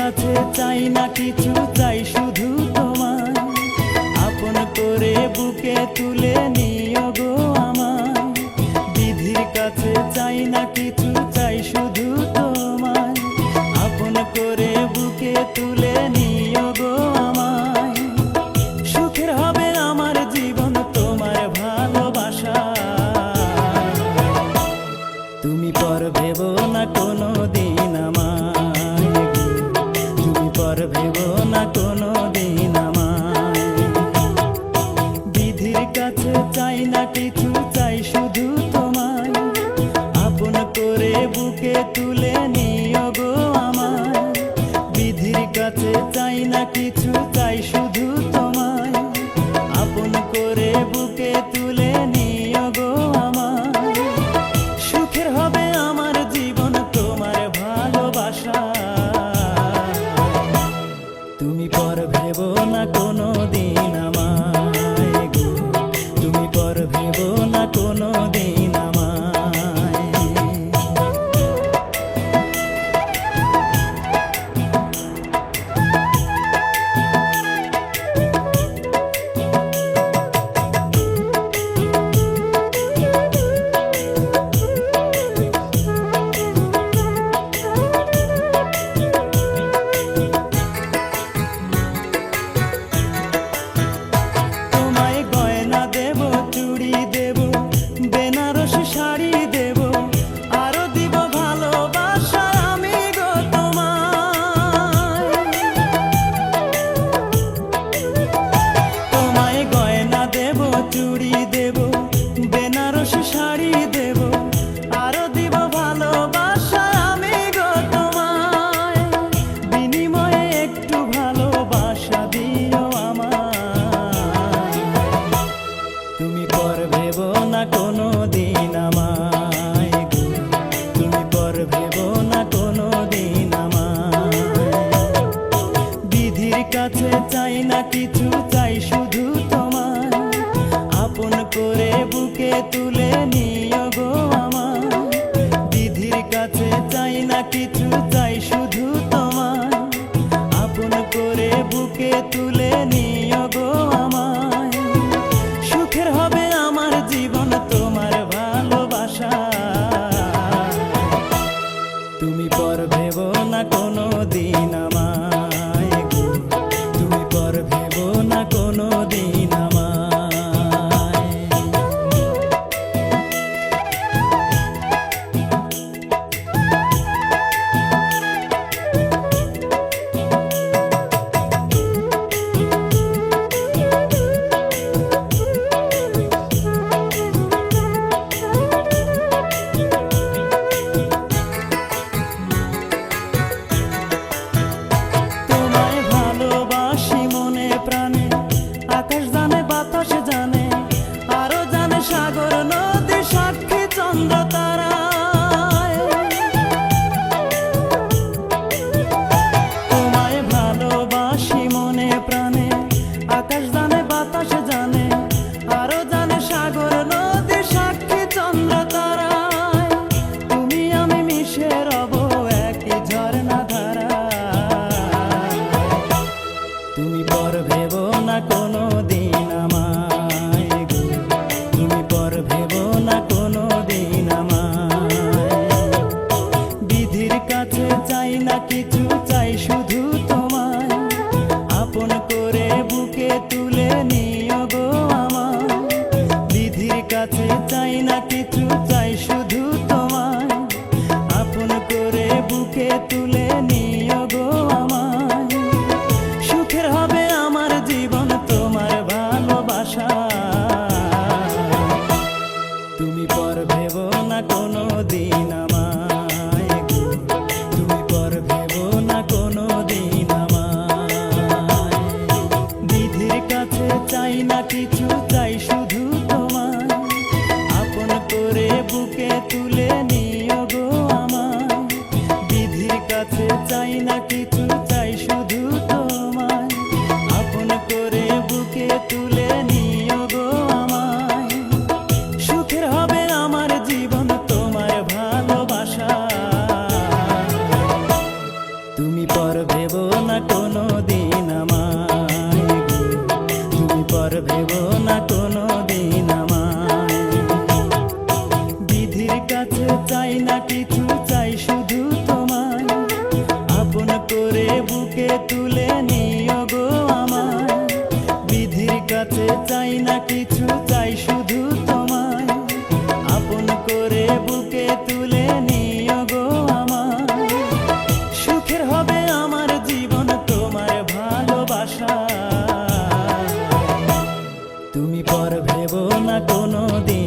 কাছে চাই না কিছু, চাই শুধু তোমায় আপন করে বুকে তুলে নিও গো আমায়। বিধির কাছে চাই না কিছু, চাই শুধু তোমায় আপন করে বুকে তুলে নিও গো আমায়। সুখের হবে আমার জীবন তোমার ভালোবাসা, তুমি পর ভেবো না কোনো দিন আমায়, তুমি পর ভেবো না কোনো দিন আমায়। বিধির কাছে চাই না কিছু, চাই শুধু তোমায় আপন করে বুকে তুলে নিও গো আমায়। বিধির কাছে চাই না কিছু, চাই শুধু তোমায় আপন করে বুকে তুলে নিও গো আমায়। সুখের হবে আমার জীবন তোমার ভালোবাসা, তুমি পর ভেবো না কোনো দিন আমায় গো, তুমি পর ভেবো না কোনো দিন আমায়। শাড়ি দেব আরো দিব ভালোবাসা আমি গো তোমায়, তোমায় গয়না দেব চুড়ি দেব বেনারসি শাড়ি দেব আরো দিব ভালোবাসা আমি গো তোমায়। বিনিময়ে একটু ভালোবাসা দিও আমায়, তুমি পর ভেবো না কোনো দিন আমায় গো, তুমি পর ভেবো না কোনো দিন আমায়। বিধির কাছে চাই না কিছু, চাই শুধু তোমায় আপন করে বুকে তুলে নিও গো আমায়। বিধির কাছে চাই না কিছু, চাই শুধু তোমায় আপন করে বুকে তুলে নিও গো আমায়। সুখের হবে আমার জীবন তোমার ভালোবাসা, তুমি পর ভেবো না কোনো দিন আমায় গো, তুমি পর ভেবো না কোনো দিন আমায়। আকাশ জানে বাতাস জানে আরো জানে সাগর নদী সাক্ষী চন্দ্র তারায়। তোমায় ভালোবাসি মনে প্রাণে, আকাশ জানে বাতাস জানে আরো জানে সাগর নদী সাক্ষী চন্দ্র তারায়। তুমি আমি মিশে রব একই ঝরনা ধারায়, তুমি পর ভেবো না কোনো দিন আমায় গো, তুমি পর ভেবো না কোনো দিন আমায়। বিধির কাছে চাই না কিছু, চাই শুধু তোমায় আপন করে বুকে তুলে নিও গো আমায়। বিধির কাছে চাই না কিছু, চাই শুধু তোমায় আপন করে বুকে তুলে নিও গো আমায়। সুখের হবে আমার জীবন তোমার ভালোবাসা, তুমি পর ভেবো না কোনো দিন আমায় গো, তুমি পর ভেবো না কোনো দিন আমায়। বিধির কাছে চাই না কিছু, চাই শুধু তোমায় আপন করে বুকে তুলে নিও গো আমায়। বিধির কাছে চাই না কিছু, চাই শুধু তোমায় আপন করে বুকে তুলে নিও গো আমায়। সুখের হবে আমার জীবন তোমার ভালোবাসা, তুমি পর পর ভেবো না কোনো দিন আমায় গো, তুমি পর ভেবো না কোনো দিন আমায়। বিধির কাছে চাই না কিছু, চাই শুধু তোমায়, আপন করে বুকে তুলে নিও গো আমায়। বিধির কাছে চাই না কিছু, চাই শুধু তোমায়, আপন করে বুকে তুলে নিও গো আমায়। সুখের হবে আমার জীবন তোমার ভালোবাসা, তুমি পর ভেবো না কোনো দিন